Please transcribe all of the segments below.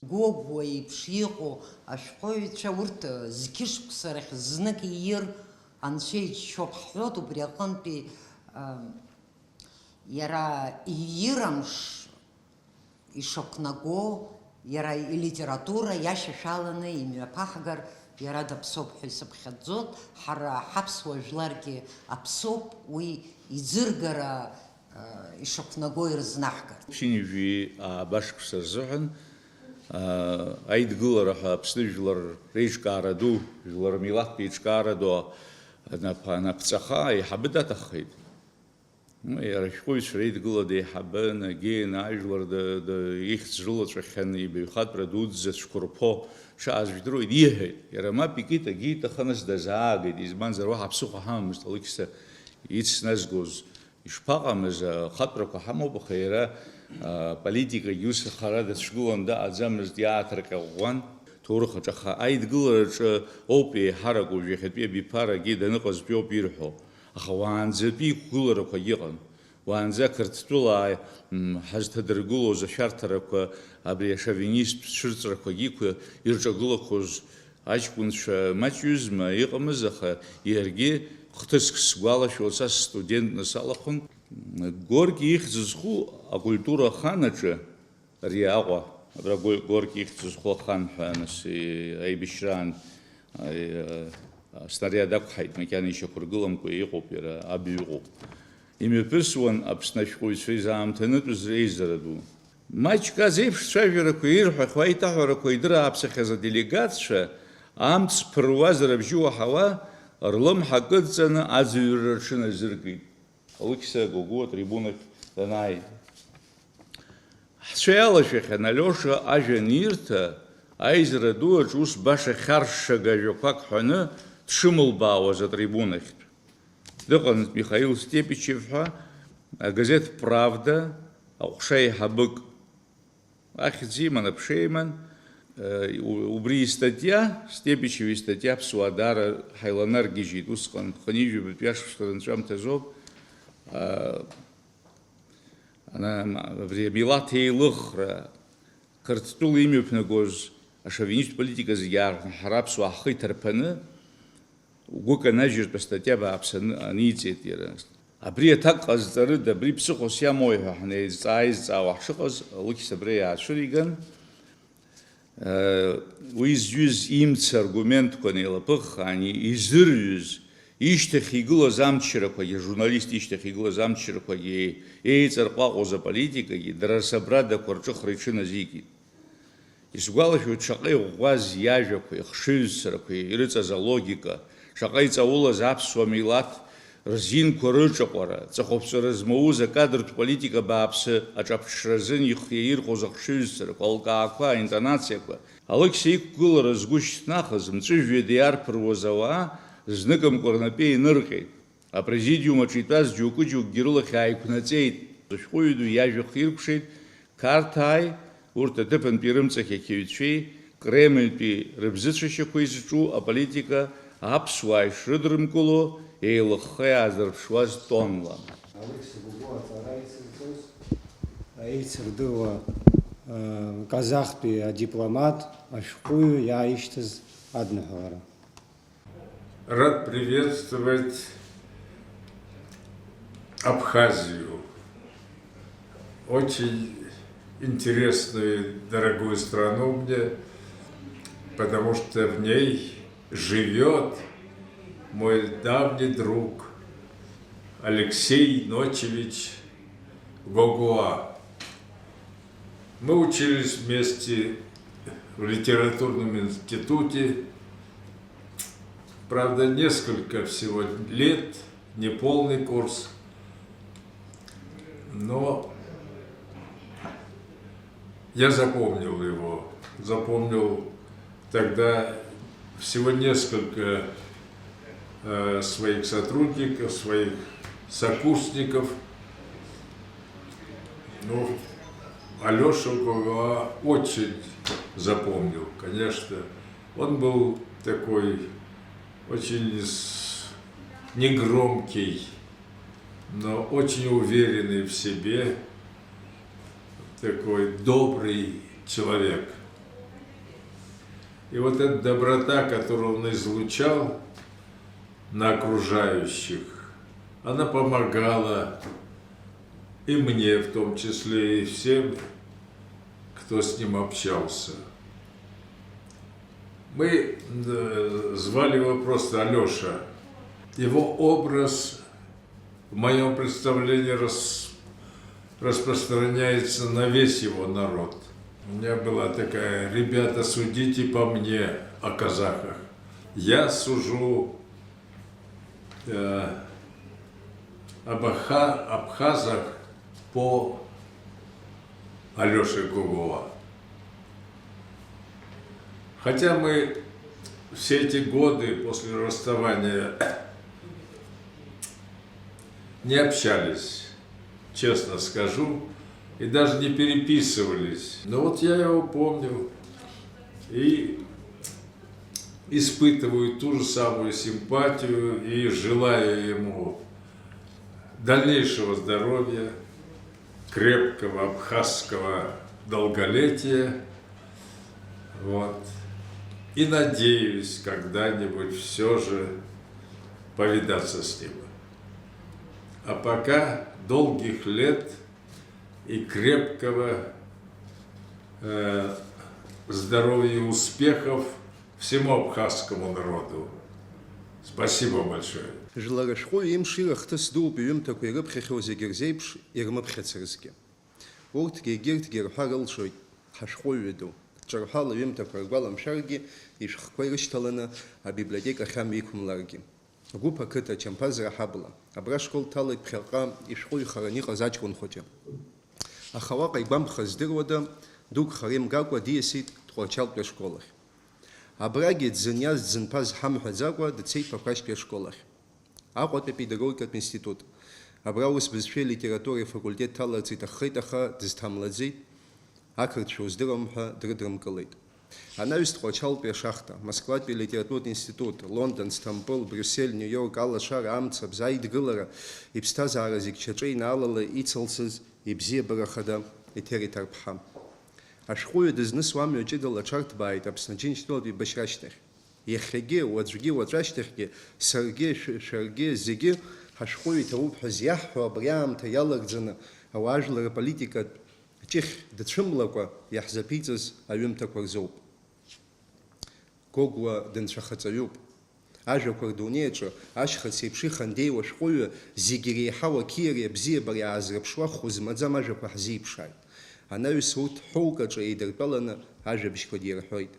Гогуа еиԥш иҟоу ашәҟәыҩҩцәа урҭ зқьышықәса рахь знык иир анцәа иџьшьоуп ҳҳәоит, убри аҟынтәи иара иирамш ишақәнаго, иара илитература иашьашәаланы имҩаԥаҳгар, иара даԥсоуп ҳәа исыԥхьаӡоит. Ҳара ҳаԥсуа жәларгьы аԥсоуп, уи иӡыргара ишақәнаго ирызнаҳгар. Ԥшьынҩажәи башқәса рзыҳәан аидгылара ҳәа Аԥсны жәлар реиҿкаара ду, жәлар милаҭтә еиҿкаара ду анаԥҵаха аиҳабы даҭаххеит. Иара ашәҟәыҩҩцәа реидгылада еиҳабы Нагин ажәлар ихьӡ рылаҵәахьан ибаҩхатәра дуӡӡа цәқәырԥо шааз жәдыруеит, ииҳәеит. Иара мап икит, агьи иҭахыназ дазаагеит, избанзар уаҳа ԥсыхәа ҳамамызт Алықьса ицназгоз ишԥаҟамыз, ахатәрақәа ҳамоуп, аха иара политикагьы ус хара дацәгылан даҟаӡамызт, иааҭырҟьаӷәӷәан ҭоурыхаҿ, аха аидгылараҿы ауп еиҳарак уажә иахьатәи абиԥарагьы даныҟазтәи ауп ирҳәо. Аха уаанӡатәи иқәгыларақәагь ыҟан. Уаанӡа Қырҭтәылаа ҳазҭадыргылоз ашәарҭарақәа, абри ашовинисттә цәырҵрақәагьы ирҿагылақәоз аҷкәынцәа маҷҩызма иҟамыз, аха иаргьы хҭыск сгәалашәо са студентны салахәын. Горки ихьӡ зху акультура аханаҿы ари Аҟәа, абра Горки ихьӡ зху ахан ҳәа нас аибашьраан снариад ақәҳаит, макьана ишьақәыргыламкәа иҟоуп, иара абаҩ ыҟоуп. Имҩаԥысуан Аԥсны ашәҟәыҩҩцәа изаамҭанытәыз реизара ду. Маҷк азеиԥш цәажәарақәа ирҳәахьоу, аиҭаҳәарақәа идырааԥсахьаз аделегатцәа амц ԥыруазар абжьы уаҳауа, рлымҳа кыдҵаны аӡыҩрра рҽыназыркит. Алықьса Гогуа атрибунахь данааи. Ҳцәа иалашәахьан Алиоша ажәа анирҭа, аизара дуаҿ ус баша хьаршшага ажәақәак ҳәаны дшымылбаауаз атрибунахьтә. Дыҟан Михаил Степичев ҳәа агазеҭ Правда аҟәша еиҳабык ахьӡ иман, аԥша иман, убри истатиа, Степичев истатиа ԥсуа даара ҳаиланаргьежьит усҟан, хынҩажәабатәи ашықәсқәа рынҵәамҭазоуп. Абри амилаҭ еилыхра, Қырҭтәыла имҩаԥнагоз ашовинисттә политика зегьы аарҳәны ҳара аԥсуаа ҳхы иҭарԥаны гәыканажьыртә астатиа бааԥс аниҵеит иара. Абри аҭак ҟазҵарыда, абри ԥсыхәас иамоуи ҳәа ҳнеизҵаа-ааизҵаауа ҳшыҟаз, Алықьса абра иаацәыриган, уи зҩыз имц аргументқәа неилаԥыххаан, изырҩыз ишьҭахь игылаз амчрақәагьы, ажурналист ишьҭахь игылаз амчрақәагьы, еиҵарҟәаҟәоз аполитикагьы дара рсабрадақәа рҿыхра иҽыназикит. Исгәалашәоит шаҟа иӷәӷәаз иажәақәа, ихшыҩзцарақәа, ирыҵаз алогика, шаҟа иҵаулаз аԥсуа милаҭ рзинқәа рыҿаҟәара, ҵыхәаԥҵәара змоуз акадртә политика бааԥсы аҿаԥҽразын иаирҟәоз ахшыҩзцарақәа, алкаақәа, аинтонациақәа. Алықьса иқәгылара згәы шьҭнахыз, мҵәыжәҩада иарԥыруаз ауаа зныкымкәа рнапы инырҟьеит. Апрезидиумаҿы итәаз џьоукы-џьоукгьы рылахь ааиқәнаҵеит. Ашәҟәыҩҩы ду иажәа хиркәшеит, Қарҭааи, урҭ аҭыԥантәи рымҵахьақьаҩцәеи, Кремльтәи рыбзыцәашьақәа изҿу аполитика аԥсуаа ишрыдрымкыло еилыхха иаазырԥшуаз тонла. Алықьса Гогуа аҵара еицырдыруа казахтәи адипломат, ашәҟәыҩҩы иааишьҭыз адныҳәалара. Рад приветствовать Абхазию. Очень интересную, дорогую страну мне, потому что в ней живет мой давний друг Алексей Ночевич Гогуа. Мы учились вместе в литературном институте. Правда, несколько всего лет, не полный курс, но я запомнил его. Запомнил тогда всего несколько своих сотрудников, своих сокурсников. Ну, Алешу Гогуа очень запомнил, конечно. Он был такой очень негромкий, но очень уверенный в себе, такой добрый человек. И вот эта доброта, которую он излучал на окружающих, она помогала и мне, в том числе, и всем, кто с ним общался. Мы звали его просто Алеша. Его образ в моем представлении распространяется на весь его народ. У меня была такая: ребята, судите по мне о казахах. Я сужу об абхазах по Алёше Гогова. Хотя мы все эти годы после расставания не общались, честно скажу, и даже не переписывались. Но вот я его помню и испытываю ту же самую симпатию и желаю ему дальнейшего здоровья, крепкого абхазского долголетия. Вот. И надеюсь когда-нибудь все же повидаться с ним. А пока долгих лет и крепкого здоровья и успехов всему абхазскому народу. Спасибо большое. Жларашхо им ширахтас дуб юм такой рыбхихо зигерзейпш ирмабхецерзге. Уртге гиртге рхаралшой хашхойведу. Чархала юм такой ргвалам шарги и шхквайрышталана а библиотека хамикумларги. Группа кыта чампазра хабла. Абра школ талык пхелка и шхой хараника зачкун хотя. А хавака игбам хаздырвада дук харим гаква диесит тхуачал при школах. Абраги дзыняз дзынпаз хамхазаква дцей попасть при школах. Аҟәатәи педагогикатә институт. Абра ус бызшәа литературеи факультет ҭаларц иҭаххеит, аха дызҭамлаӡеит, ақырҭшәа уздырам ҳәа дрыдрымкылеит. Анаҩстәҟа Ачалтәи ашахта, Москватәи литературатә институт, Лондон, Стамбул, Брюссель, Нью-Йорк, алашара, амцабз, аидгылара, иԥсҭазаара зегь шьаҿа инаалала ицылсыз ибзиабара хада Еҭер Иҭар-ԥҳа. Ашәҟәыҩҩы дызнысуа амҩа ҷыдала аҽарҭбааит Аԥсны Аџьынџьтәылатә еибашьра ашьҭахь. Иахьагьы, уаҵәгьы, уаҵәашьҭахьгьы, саргьы, шәаргьы, зегьы ҳашәҟәыҩҩы иҭауп ҳәа зиаҳҳәо абри аамҭа иалагӡаны ауаажәлар аполитикатә ҷыхь дацәымлакәа иаҳзаԥиҵаз аҩымҭақәа рзоуп. Гогәуа дынцәахаҵаҩуп. Ажәақәа рдунеиаҿы ашьхац еиԥш ихандеиуа ашәҟәыҩҩы зегьы иреиҳау ақьиареи абзиабареи аазрыԥшуа хәы-змаӡам ажәақәа ҳзиԥшааит. Анаҩс урҭ ҳәоукаҿы еидыртәаланы ажәабжьқәа дирҳәоит.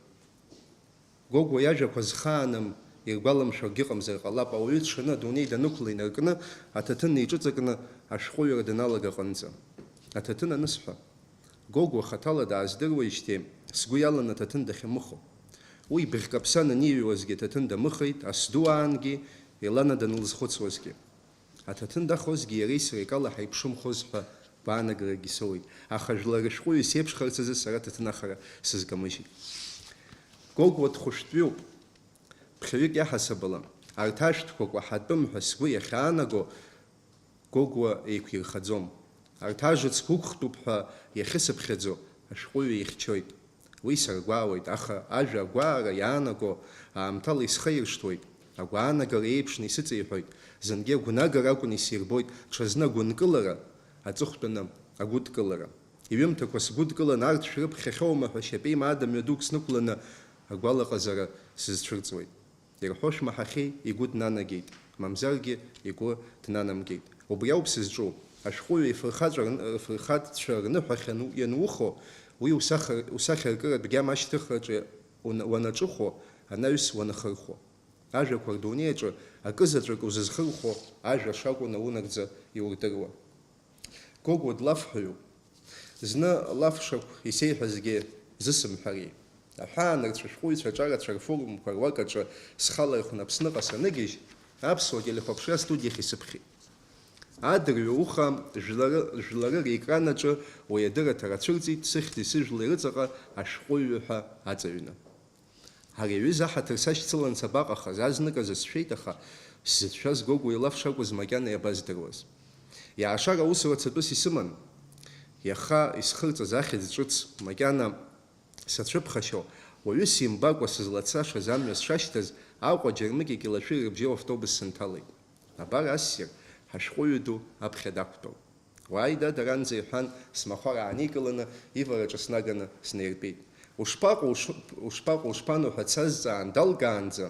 Гогәуа иажәақәа зхаанам иргәаламшәаргьы ыҟамзар ҟалап, ауаҩы дшаны адунеи данықәла инаркны, аҭаҭын неиҿыҵакны ашәҟәыҩҩра даналага аҟынӡа. Аҭаҭын анысҳәа, Гогәуа хаҭала дааздыруеижьҭеи сгәы иалан аҭаҭын дахьамыхо. Уи быӷькаԥсан аниҩуазгьы аҭаҭын дамыхеит, асду аангьы илана данылзхәыцуазгьы. Аҭаҭын дахозгьы иареи сареи акала ҳаиԥшымхоз ҳәа гәаанагарагьы соуит. Аха жәлар ашәҟәыҩҩы сеиԥшхарц азы сара аҭаҭынахара сызгамыжьит. Гогәуа дхәышәтәҩуп. Ԥхьаҩык иаҳасабала, арҭ ашәҭқәак уаҳатәым ҳәа сгәы иахьаанаго, Гогәуа еиқәирхаӡом. Арҭ ажыцқәа уқәхтәуп ҳәа иахьысыԥхьаӡо, ашәҟәыҩҩы ихьчоит. Уи саргәаауеит, аха ажәа агәаара иаанаго аамҭала исхаиршҭуеит. Агәаанагара еиԥшны исыҵеиҳәоит. Зынгьы агәнагара акәын исирбоит, ҽазны агәынкылара, аҵыхәтәаны агәыдкылара. Иҩымҭақәа сгәыдкылан арҭ шәрыԥхьахьоума ҳәа шьапеи маада мҩадук снықәланы агәалаҟазара сызцәырҵуеит. Ирҳәо шмаҳахьеи игәы днанагеит, мамзаргьы игәы днанамгеит. Убри ауп сызҿу. Ашәҟәыҩҩы ифырхаҵәцәа рныҳәахь ианухо, уи усахьаркыратә гьама ашьҭыхраҿы уанаҿыхо, анаҩс уанахырхәо. Ажәақәа рдунеиаҿы акызаҵәык узызхырхәо ажәа шакәу наунагӡа иурдыруа. Гогәуа длафҳәаҩуп. Зны лафшақә исеиҳәазгьы зысымҳәари. Аҳәаанырцәа шәҟәыҩҩцәа аҿарацәа рфорумқәа руакаҿы схала ихәны Аԥсныҟа саныгьежь, аԥсуа телехәаԥшра студиахь исыԥхьеит. Адырҩауха жәлары реекранаҿы уи адырраҭара ацәырҵит, сыхьӡи сыжәлеи рыҵаҟа ашәҟәыҩҩы ҳәа аҵаҩны. Ари аҩыза аҳаҭыр сашьцылан сабаҟахаз, азныказы сшәеит, аха сзыцәшәаз Гогәуа илаф шакәыз макьана иабаздыруаз. Иаашар аусура цатәыс исыман. иаха исхырҵаз ахьӡ ҿыц макьана сацәыԥхашьо, уаҩы симбакәа сызлацашаз амҩа сшашьҭаз, Аҟәа Џьармыкьи Кьылашәыри рыбжьы автобус сынҭалеит. Абар ассир, ҳашәҟәыҩҩы ду аԥхьа дақәтәоуп. Уааи дад аранӡа иҳәан, смахәар ааникыланы, ивараҿы снаганы снеиртәеит. Ушԥаҟоу, ушԥану ҳәа дсазҵаан далгаанӡа,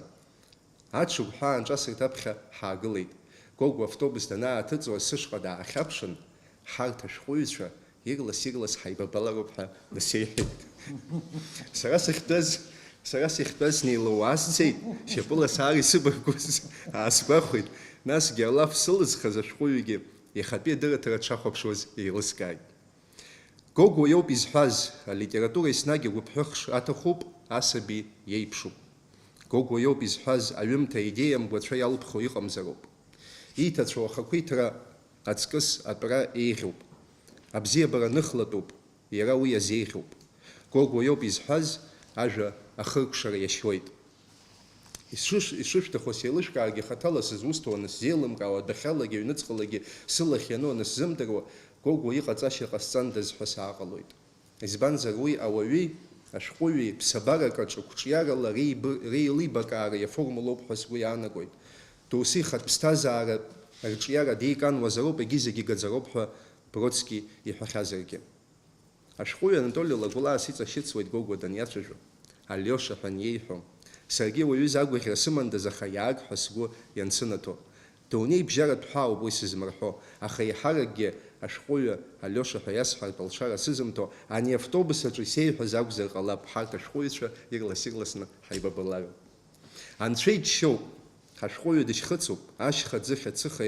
аҽыгәҳәа аанҿасырҭ аԥхьа ҳаагылеит. Гогәу автобус данааҭыҵуа сышҟа даахьаԥшын, ҳарҭ ашәҟәыҩҩцәа ирлас-ирлас ҳаибабалароуп ҳәа насеиҳәеит. Сара сахьтәаз снеилууаасцеит, шьапыла саар исыбаргәыз аасгәахәит, насгьы алаф сылызхаз ашәҟәыҩҩгьы иахатәи адырраҭара дшахәаԥшуаз еилыскааит. Гогәу иоуп изҳәаз, алитература еснагь агәыԥҳәыхш аҭахуп, асаби иеиԥшуп. Гогәу иоуп изҳәаз, аҩымҭа аидеиа мгәацәа иалԥхо иҟамзароуп. Ииҭацәоу ахақәиҭра аҵкыс атәра еиӷьуп. Абзиабара ныхлатәуп, иара уи азеиӷьуп. Гогәу иоуп изҳәаз, ажәа ахыркшара иашьуеит. Ишышәҭаху сеилышәкааргьы хаҭала сызусҭоу анысзеилымкаауа, адәахьалагьы аҩныҵҟалагьы сылахь иану анысзымдыруа, Гогәу иҟаҵашьа ҟасҵандаз ҳәа сааҟалоит. Избанзар уи ауаҩи, ашәҟәыҩҩи ԥсабарак аҿы қәҿиарала реилибакаара иаформулоуп ҳәа сгәы иаанагоит. Доусы ихатә ԥсҭазаара рҿиара деикануазароуп, егьизегьы игаӡароуп ҳәа Бродски иҳәахьазаргьы. Ашәҟәыҩҩы Анатоли Лагәлаас иҵашьыцуеит Гогәуа даниацәажәо, Алиоша ҳәа аниеиҳәо. Саргьы уаҩыз агәаӷьра сымандаз, аха иааг ҳәа сгәы иансынаҭо. Дунеи бжьаратә ҳәа ауп уи сызмырҳәо, аха иҳаракгьы ашәҟәыҩҩы Алиоша ҳәа иасҳәартә алшара сызымҭо, ани автобус аҿы исеиҳәаз акәзар ҟалап, ҳарҭ ашәҟәыҩҩцәа ирлас-ирласны ҳаибабалароуп. Анцәа иџьшьоуп, ҳашәҟәыҩҩы дышьхыцуп, ашьха ӡыхь ацыха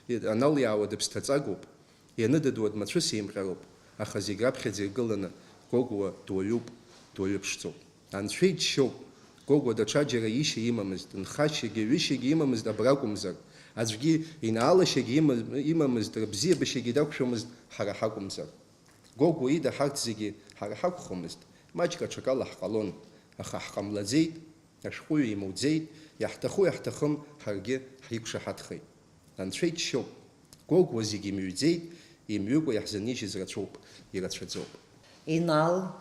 аналиаауа дыԥсҭаҵагоуп, ианыдыдуа дмацәыс еимҟьароуп, аха зегь раԥхьаӡа иргыланы Гогәуа дуаҩуп, дуаҩыԥшӡоуп. Анцәа иџьшьоуп, Гогәуа даҽаџьара ишьа имамызт, нхашьагьы ҩышьагьы имамызт абра акәымзар, аӡәгьы инаалашьагьы имамызт, рыбзиабашьагьы дақәшәомызт ҳара ҳакәымзар. Гогәуа ида ҳарҭ зегьы ҳара ҳакәхомызт, маҷк аҽакала ҳҟалон, аха ҳҟамлаӡеит, ашәҟәыҩҩы имуӡеит, иаҳҭаху иаҳҭахым ҳаргьы ҳиқәшаҳаҭхеит. Анцәа иџьшьоуп, Гогәуа зегьы имҩӡеит, имҩыкәа иаҳзанижьыз рацәоуп, ирацәаӡоуп. Инал,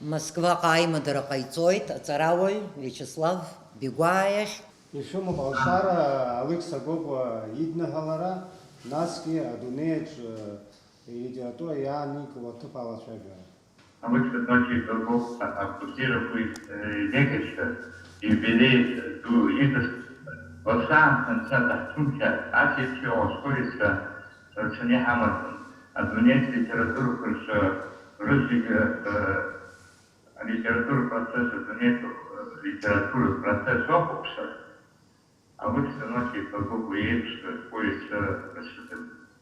Москваҟа аимадара ҟаиҵоит, аҵарауаҩ Виачеслав Бигәаа иахь. Ишәымоуп алшара Алекса Гогәуа идныҳәалара, насгьы адунеиаҿ илитература иааникыло аҭыԥ алацәажәара. Обычно ночью Гогов акустировал некоторые юбилей до их во всем концертах Тунча, а сейчас ускорится цене Хаматон. А дунеец литературу хорошо литературу процесса дунеец литературу процесс опуса. Обычно ночью Гогов едет, что поезд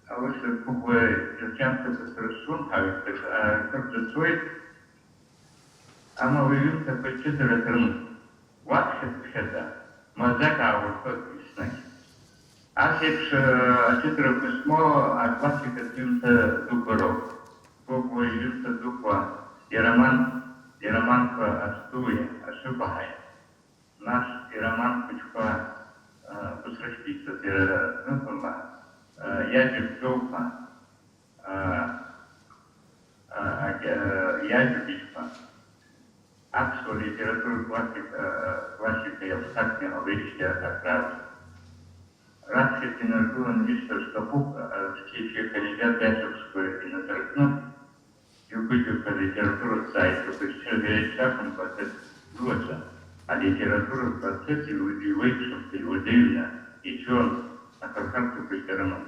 а вот как бы зачем-то рассунхаю, как же стоит, а мы увидим такой четыре вообще это, мозаика вот подписано. А сейчас четыре письмо от ваших каким-то дуборов, как бы явился дупа и роман по Астуе, Ашубахай. Наш и роман по посраститься, ну помогает. Язык Топа, язык Аксу литературу классика и абстрактного вещи отправить. Раз я наркуан вижу, что Бог в честь кандидат Яшевскую и наторкнул, и увидел по литературу сайт, что все верят шагом процесс дуется, а литература в процессе выпишется и удивно, и черт, а как роман.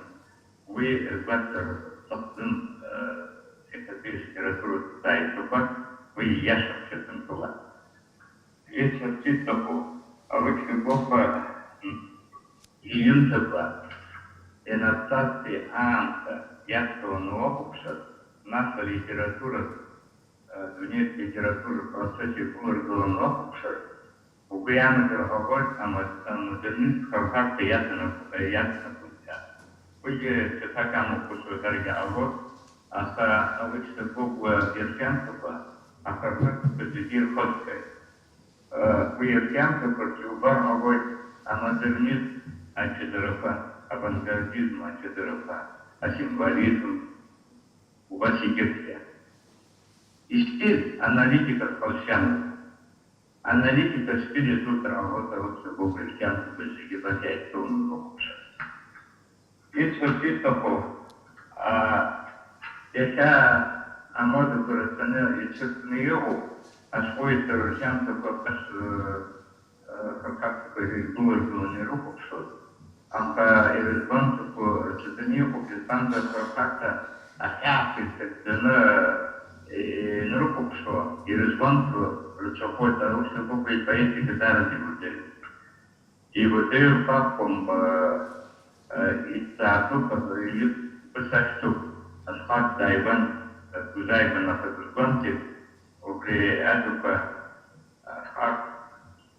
Вы бачите собствен литературу сайт, вы Яшевскую танцевали. Есть артист такой, а вы Бога Юнтова, и на статуе Анта, Яшкова Новопуша, наша литература, дунеец литература в процессе Буларгова Новопуша, убияна Дорогой, а модернист как-то ясно путя. Вы такому кусу дорога, а вот, а обычно Богу Еркянкова, а как-то позитив ходкой. Вы Еркянкова, Чубар, а модернист, а чедерова, авангардизм, а чедерова, а символизм, Васигирия. И стиль аналитика Колчана. Аналитика стиля тут работа вот собой христианство Васигирия, то он лучше. И вот такого. Я моду коротко и честно его, а свой христианство как было не руку что. Анка иррелевантно по читанию по христианство как-то на руку что иррелевантно рычагой-то лучше буквы и поэзии гитары дебютирует. И вот это фактом из-за того, или писать, что асфальт дайван, кузайван на фотографии, около этого факт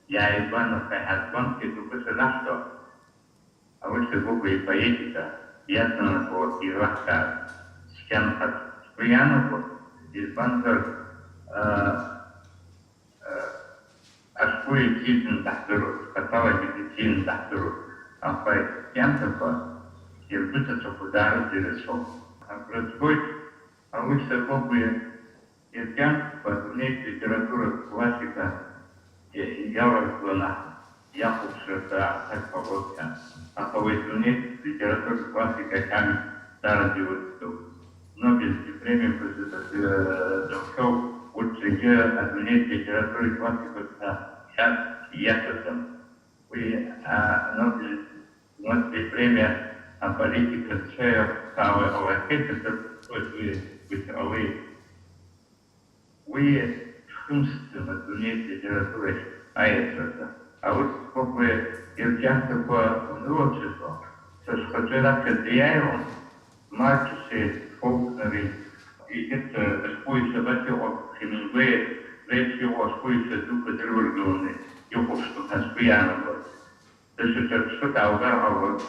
я Иван на фотографии, то писать, что а вот что буквы и поэзия, ясно по Ирака, с кем от Приянова, из банкер أشوي جيد تحضره كطاوة جديدين تحضره أخوي كم تبقى يربط تقدر تدرسه أقول أول سبب يرجع بدوني ليتراتورة كلاسيكا يجاوب لنا يأخذ شرطة تكفوتها أخوي دوني ليتراتورة كلاسيكا كم درجة Нобель премия дошел учителя отменить литературы классиков сейчас ясным. И Нобель премия политика чая стала олакетом, вы шумством отменить литературы АЭС. А вот сколько ирчанцев общества, что хотела Кадеяева, Маркисе, Фолкнери, и это споится Василов, Хемингуэй, прежде всего споится духа Древольгоны, Юховского, Аспиянова. Это что-то угарало.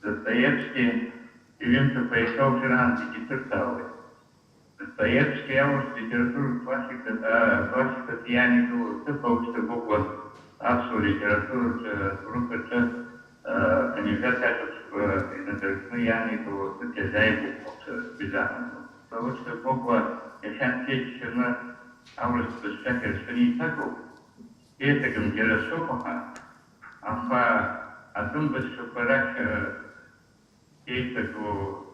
Достоевский, Ивенцев поискал Жиран и Гитерталы. Достоевский, я уж литературу классика Тиянику, это получится буква, авсу литературу, группа, университетов, интернетных Янику, это зайбу. Потому что Богу эффективно аурус беспекер санитару, и это гомгера сопаха, а том беспекерах кейтаку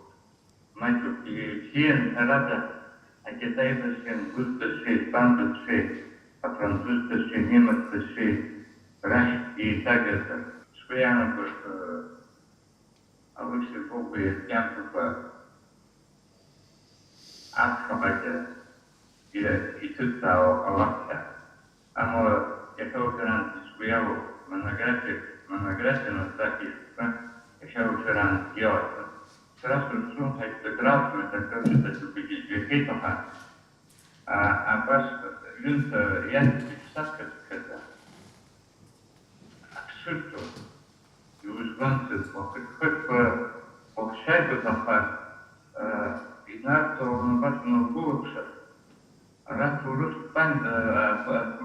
мальчик и всем рада, а Китай беспекер густаши, испан беспекер, а француз беспекер, немец беспекер, раш и так это. Спрямо просто, а лучше Богу эффективно Акхабаджа и Тутао Аллахта. Амо Яхаукаран Спуяву монография на стаке Яхаукаран Йота. Сразу сум хайптограф, это как-то тупики Гекетоха. А ваш люнта Ян Писака это абсурдно. И ужганцы, хоть по шайбу запад, Игнато Набатного Гулокша, Ратурус Панда,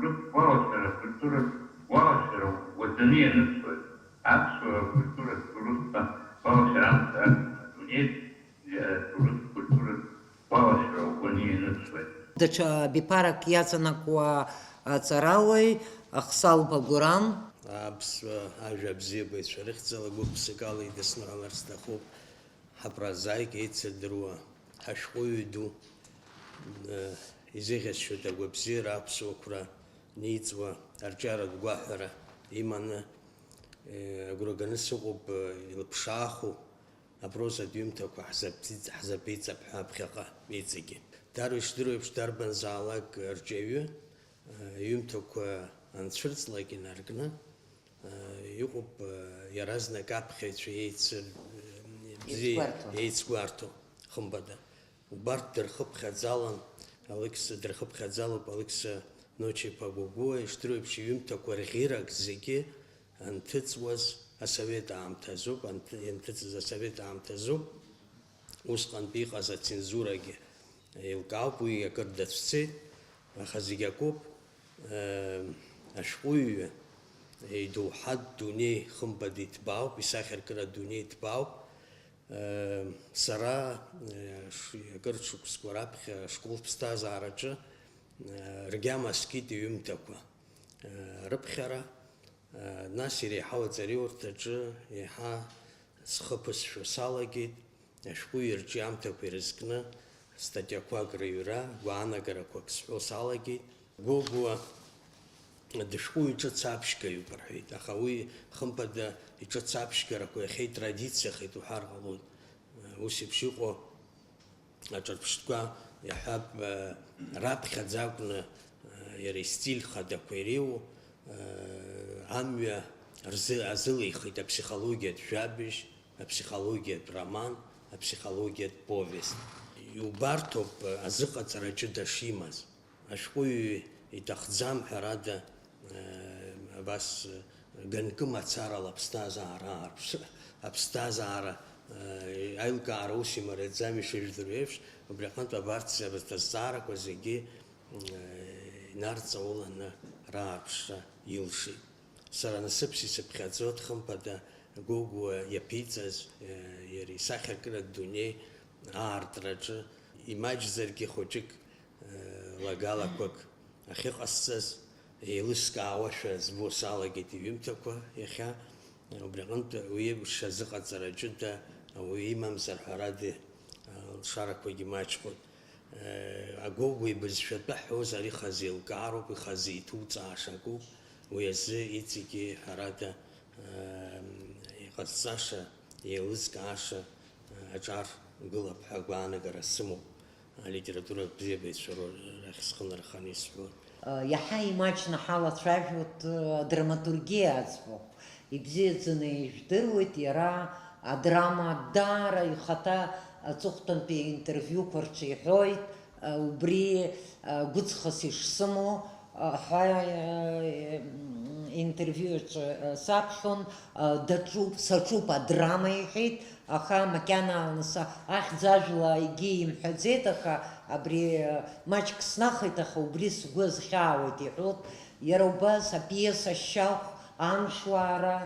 культура Валашера, вот за ней нацует, абсу культура Туруста Валашера, культура Валашера, вот ней нацует. Дача бипарак яцанакуа царауи, ахсал багуран. Абс ажабзибы шарихцала гупсикала и деснала стахоп, хапразайк и цедруа. Ашхуйду изехас что-то губзира абсокра ницва арчара гуахара имана гроганисуп илпшаху опроса дюмтаку хазапица бхабхаqa мицики дарвишдруй бштарбан залак арчевю юмтаку анцвирцлагин аргна юкуп яразна капхечу яйцкварту хумбада Барт дерхып хадзалан, Алекса дерхып хадзалу, Алекса ночи погугуа, и штруйпши юм такой ргирак зиги, антицваз асавет амтазуб, антицваз асавет амтазуб, ускан биха за цензураги, илкаупу и якордаццы, ахазигякуп, ашхуй, иду хад дуни хумбади тбау, писахер кра дуни тбау, Сара акыр шықәсқәа раԥхьа ашкол ԥсҭазаараҿы ргьама скит иҩымҭақәа рыԥхьара, нас иреиҳау аҵариурҭаҿы еиҳа схы ԥысшәо салагеит, ашәҟәыҩҩы рҿиамҭақәа ирызкны статиақәак рыҩра, гәаанагарақәак сҳәо салагеит. Гогәуа дышәҟәыҩҩ ҿыц аԥшьгаҩуп рҳәеит, аха уи хымԥада иҿыц аԥшьгарақәа иахьа итрадициахеит уҳәар ҟалоит. Ус еиԥш иҟоу аҿырԥштәқәа иаҳәап раԥхьаӡа акәны иара истиль хадақәа иреиуоу амҩа азылихит апсихологиатә жәабжь, апсихологиатә роман, апсихологиатә повест. Иубарҭоуп азыҟаҵара ҷыда шимаз. Ашәҟәыҩҩы иҭахӡам ҳәарада абас ганкы мацарала аԥсҭазаара аилкаара ус имариаӡам ишыжәдыру еиԥш, убри аҟнытә абарҭ азҵаарақәа зегьы инарҵауланы рааԥшра илшеит. Сара насыԥс исыԥхьаӡоит хымԥада Гогәуа иаԥиҵаз иара исахьаркыратә дунеи аартраҿы имаҷзаргьы хәыҷык лагалақәак ахьыҟасҵаз еилыскаауашәа збо салагеит иҩымҭақәа иахьа. Убри аҟнытә уи еиԥш азыҟаҵара ҷыда ауаҩы имамзар ҳәарада лшарақәагьы маҷхоит. Агогәуа ибызшәатәы ҳҳәоз ари хазы еилкаароуп, ихазы иҭуҵаашакуп, уи азы иҵегьы ҳәарада иҟазҵаша, еилызкааша аҿар гылап ҳәа гәаанагара сымоуп. Алитературатә бзиабаҩцәа рахь схынарханы исҳәоит. Иаҳа имаҷны ҳалацәажәоит драматургиа аӡбахә. Ибзиаӡаны ижәдыруеит иара адрама даара ихаҭа аҵыхәтәантәи интервиуқәа рҿы иҳәоит, убри гәыҵхас ишсымоу ҳәа интервиуаҿы саԥхьон, саҿуп адрама иҳәеит, аха макьана ахьӡажәла егьи имҳәаӡеит, аха абри маҷк снахеит, аха убри сгәы азхьаауеит иҳәоит. Иара убас апиеса Шьахә Амшуара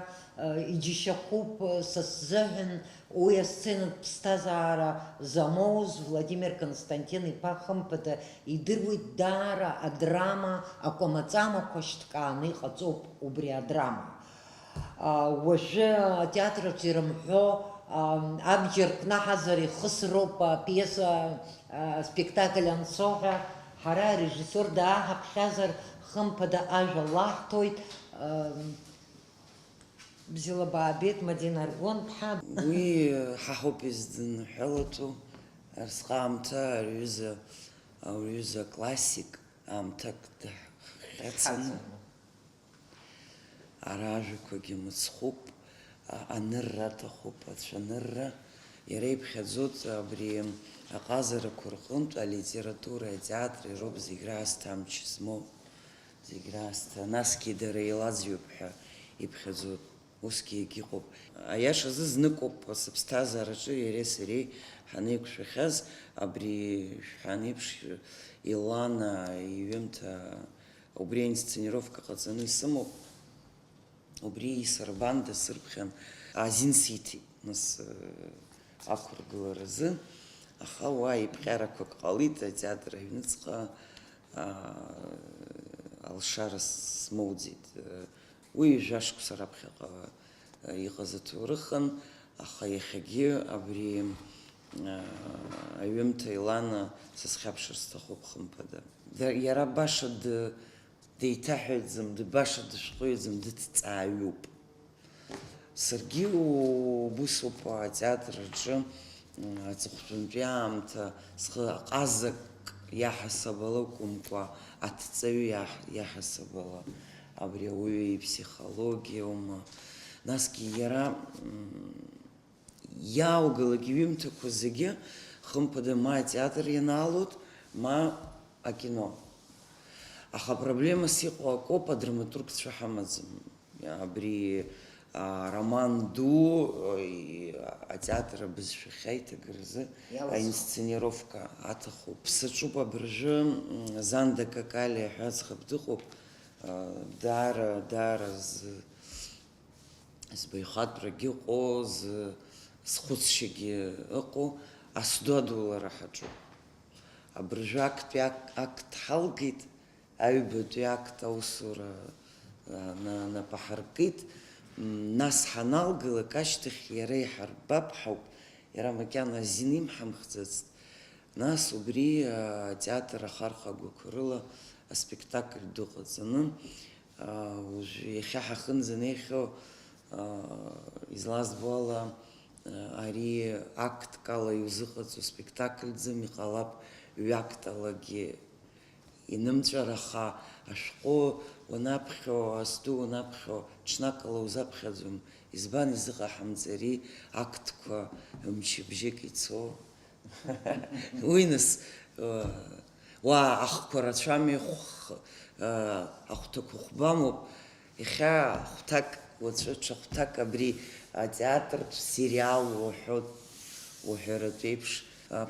иџьашьахәуп са сзыҳәан уи асценатә ԥсҭазаара замоуз Владимир Константин-иԥа хымԥада идыруеит даара адрама акәамаҵамақәа шьҭкааны иҟаҵоуп убри адрама. Уажәы атеатраҿы ирымҳәо абџьар кнаҳазар ихысроуп апиеса спектакль анцо ҳәа, ҳара арежиссер дааҳаԥхьазар хымԥада ажәа лаҳҭоит. Бзилабаабеит Мадина Аргәын-ԥҳа. Уи ҳаҳоуп издынҳәалатәу арсҟа аамҭа аҩыза классик аамҭак даҳӷьацаны ара ажәақәагьы мыцхәуп, анырра аҭахуп, ацәанырра. Иара иԥхьаӡоит абри аҟазарақәа рҟынтә алитература, атеатр ироуп зегь раасҭа амч змоу, зегь раасҭа, насгьы дара еилаӡҩуп ҳәа иԥхьаӡоит. Усгьы егьыҟоуп. Аиашазы зныкоуп сыԥсҭазаараҿы иареи сареи ҳанеиқәшәахьаз абри шәҳәан еиԥш Илана иҩымҭа убри аинсценировка ҟаҵаны исымоуп. Убри исырбанда сырԥхьан азин сиҭеит нас ақәыргыларазы, аха уа иԥҟьарақәак ҟалит атеатр аҩныҵҟа алшара смоуӡеит. Уи жәашықәса раԥхьаҟа иҟаз аҭоурыхын, аха иахьагьы абри аҩымҭа Илана сызхьаԥшыр сҭахуп хымԥада. Иара баша деиҭаҳәаӡам, баша дышәҟәыҩӡам, дыҭҵааҩуп. Саргьы убысоуп атеатр аҿы аҵыхәтәантәи аамҭа схы аҟазак иаҳасаб ала акәымкәа, аҭҵаҩы иаҳасаб ала. Абри ауаҩы иԥсихологиаума, насгьы иара иааугалак иҩымҭақәа зегьы хымԥада ма атеатр ианаалоит, ма акино. Аха апроблемас иҟоу акоуп, адраматургцәа ҳамаӡам. Абри роман ду атеатр абызшәахьа иҭагаразы аинсценировка аҭахуп. Саҿуп абыржәы Занда Какалиа ҳәа ӡӷаб дыҟоуп, даара збаҩхатәрагьы ыҟоу, зхәыцшьагьы ыҟоу, асдуадулара ҳаҿуп. Абыржәы актәи акт ҳалгеит, аҩбатәи акт аусура напы ҳаркит, нас ҳаналгалак ашьҭахь иара иҳарбап ҳауп, иара макьана азин имҳамхӡацт. Нас убри атеатр ахархәагақәа рыла аспектакль дыҟаҵаны, иахьа ҳахынӡанеихьоу излазбо ала ари акткала иузыҟаҵо спектакльӡам, иҟалап ҩакталагьы инымҵәараха, ашәҟәы уанаԥхьо, асду уанаԥхьо, ҽнакала узаԥхьаӡом. Избан изыҟаҳамҵари акткәа мчыбжьык ицо? Уи нас уа ахқәа рацәами, ахәҭақәа хәбамоуп. Иахьа хәҭак, уаҵәы ҽа хәҭак абри атеатртә сериал уҳәаратә еиԥш,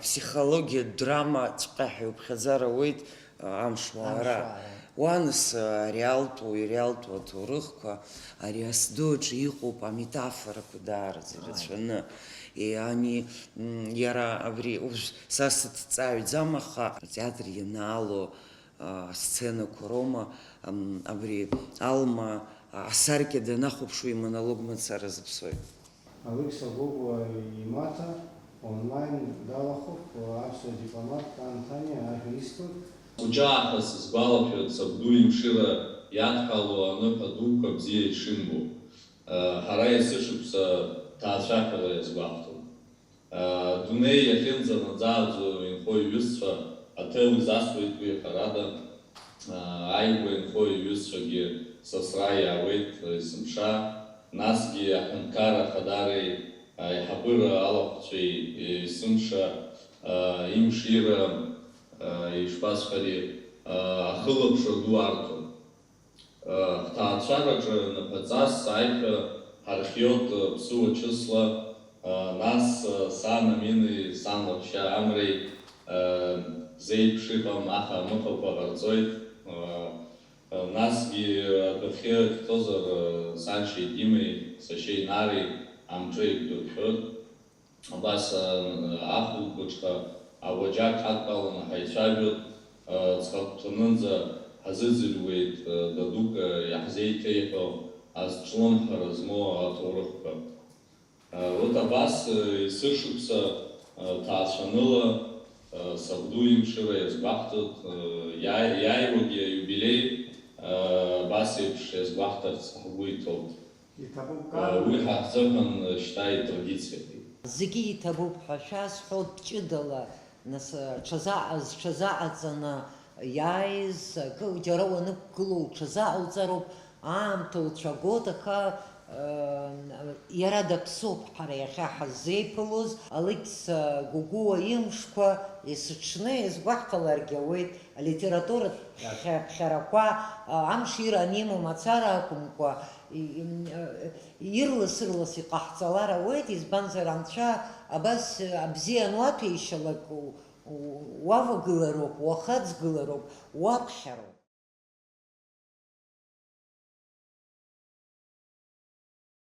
психологиа, драма ҵәҟьа иуԥхьаӡар ауеит амшуара. Уанас иреалтәу аҭоурыхқәа, ари асду аҿы иҟоуп аметафорақәа даараӡа ирацәаны. Ани иара абри са сыҭҵааҩӡам, аха атеатр ианаало асценақәа роума, абри Алма асаркьа данахәаԥшуа имонолог мацара зыԥсоит. Алекса Гогуа имаҭа онлайн далахәуп аԥсуа дипломат Антониа Аӷьристов. Уҷаахыс сгәалашәоит сабду имшыра иадҳәало аныҳәа дуқәа бзиа ишимбо. Ҳара есышықәса ҭаацәаҳәала иазгәаҳҭоит. Дунеи иахьынӡанаӡааӡо инхо иҩызцәа аҭел изасуеит уи ҳәарада, ааигәа инхо иҩызцәагьы сасра иаауеит есымша, насгьы аҳәынҭқар ахадареи аиҳабыра алаҟәцәеи есымша имшира ишԥасҳәари ахылаԥшра ду арҭон. Ҳҭаацәараҿы напаҵас аиҳәа ҳархиот ԥсыуа ҽысла, нас сан амини, сан лаҳәшьа Амреи зеиԥш иҟам аха-амыхақәа ҟарҵоит. Насгьы адәахьы ихьҭозар саншьеи Димеи, сашьеи Нареи амҿы еиқәдыршәоит. Абас ахәылбыҽха ауаџьаҟ ҳадтәаланы ҳаицәажәоит, ҵхагәҭанынӡа ҳазыӡырҩуеит дадук иаҳзеиҭеиҳәо азҿлымҳара змоу аҭоурыхқәа. Урҭ абас есышықәса ҭаацәаныла сабду имшыра иазгәаҳҭоит, иааиуагьы аиубилеи абас еиԥш иазгәаҳҭарц ҳгәы иҭоуп. Уи ҳаҳзыҳәан шьҭа итрадициақәеит. Зегьы иҭабуп ҳәа шәазҳәоит ҷыдала, нас ҽазааҟаҵаны иааиз, џьара уанықәгыло уҽазааҟауҵароуп, аамҭа уцәагот, аха иара даԥсоуп ҳара иахьа ҳаззеиԥылоз. Алекс Гогуа имшқәа есыҽны иазгәаҳҭаларгьы ауеит алитературатә ԥхьарақәа, амш ира анимоу мацара акәымкәа, ирлас-ырлас иҟаҳҵалар ауеит, избанзар анцәа абас абзиа ануаҭәеишьалак уавагылароуп, уахаҵгылароуп, уаԥхьароуп.